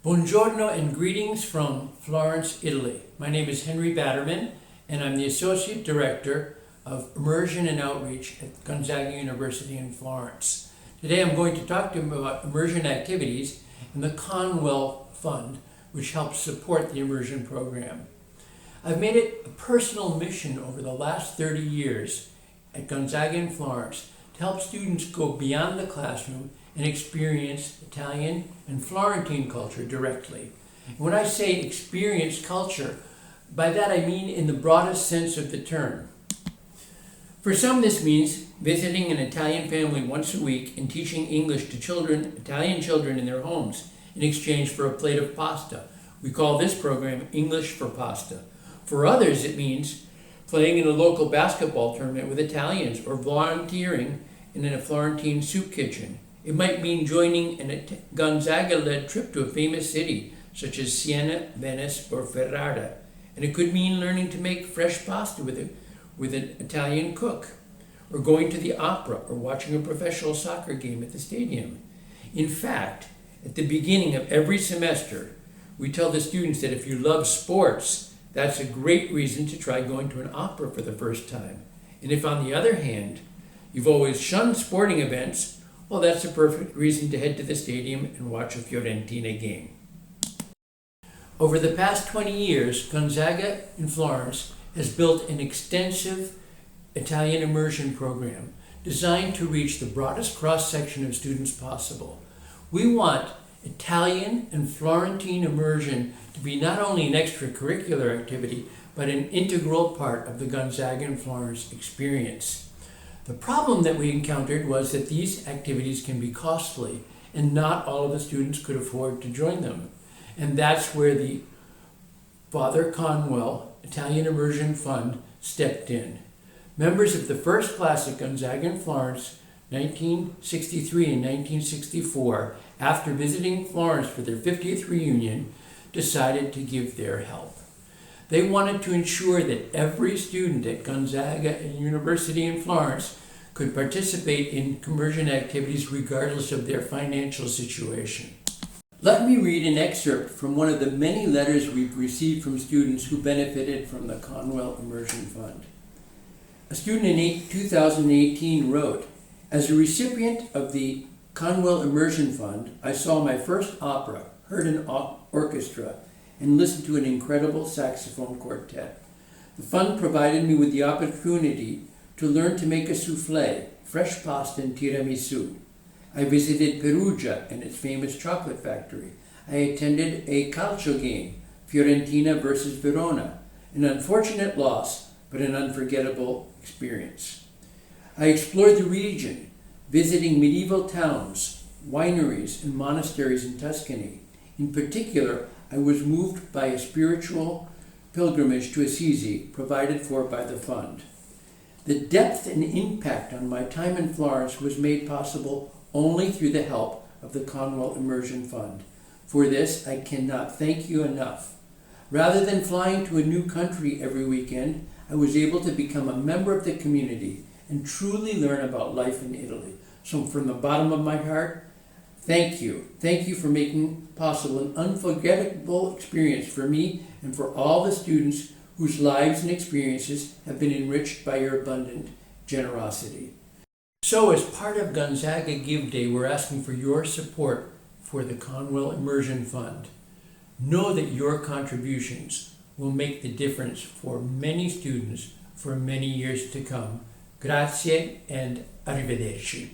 Buongiorno and greetings from Florence, Italy. My name is Henry Batterman, and I'm the Associate Director of Immersion and Outreach at Gonzaga University in Florence. Today I'm going to talk to you about immersion activities and the Conwell Fund, which helps support the immersion program. I've made it a personal mission over the last 30 years at Gonzaga in Florence to help students go beyond the classroom and experience Italian and Florentine culture directly. And when I say experience culture, by that I mean in the broadest sense of the term. For some, this means visiting an Italian family once a week and teaching English to Italian children in their homes in exchange for a plate of pasta. We call this program English for Pasta. For others, it means playing in a local basketball tournament with Italians or volunteering in a Florentine soup kitchen. It might mean joining a Gonzaga-led trip to a famous city, such as Siena, Venice, or Ferrara. And it could mean learning to make fresh pasta with an Italian cook, or going to the opera, or watching a professional soccer game at the stadium. In fact, at the beginning of every semester, we tell the students that if you love sports, that's a great reason to try going to an opera for the first time. And if, on the other hand, you've always shunned sporting events, well, that's a perfect reason to head to the stadium and watch a Fiorentina game. Over the past 20 years, Gonzaga in Florence has built an extensive Italian immersion program designed to reach the broadest cross-section of students possible. We want Italian and Florentine immersion to be not only an extracurricular activity, but an integral part of the Gonzaga in Florence experience. The problem that we encountered was that these activities can be costly, and not all of the students could afford to join them. And that's where the Father Conwell Italian Immersion Fund stepped in. Members of the first class at Gonzaga in Florence, 1963 and 1964, after visiting Florence for their 50th reunion, decided to give their help. They wanted to ensure that every student at Gonzaga University in Florence could participate in immersion activities regardless of their financial situation. Let me read an excerpt from one of the many letters we've received from students who benefited from the Conwell Immersion Fund. A student in 2018 wrote, "As a recipient of the Conwell Immersion Fund, I saw my first opera, heard an orchestra, and listened to an incredible saxophone quartet. The fund provided me with the opportunity to learn to make a soufflé, fresh pasta, and tiramisu. I visited Perugia and its famous chocolate factory. I attended a calcio game, Fiorentina versus Verona, an unfortunate loss, but an unforgettable experience. I explored the region, visiting medieval towns, wineries, and monasteries in Tuscany. In particular, I was moved by a spiritual pilgrimage to Assisi provided for by the fund. The depth and impact on my time in Florence was made possible only through the help of the Conwell Immersion Fund. For this, I cannot thank you enough. Rather than flying to a new country every weekend, I was able to become a member of the community and truly learn about life in Italy. So from the bottom of my heart, thank you. Thank you for making possible an unforgettable experience for me and for all the students whose lives and experiences have been enriched by your abundant generosity." So as part of Gonzaga Give Day, we're asking for your support for the Conwell Immersion Fund. Know that your contributions will make the difference for many students for many years to come. Grazie and arrivederci.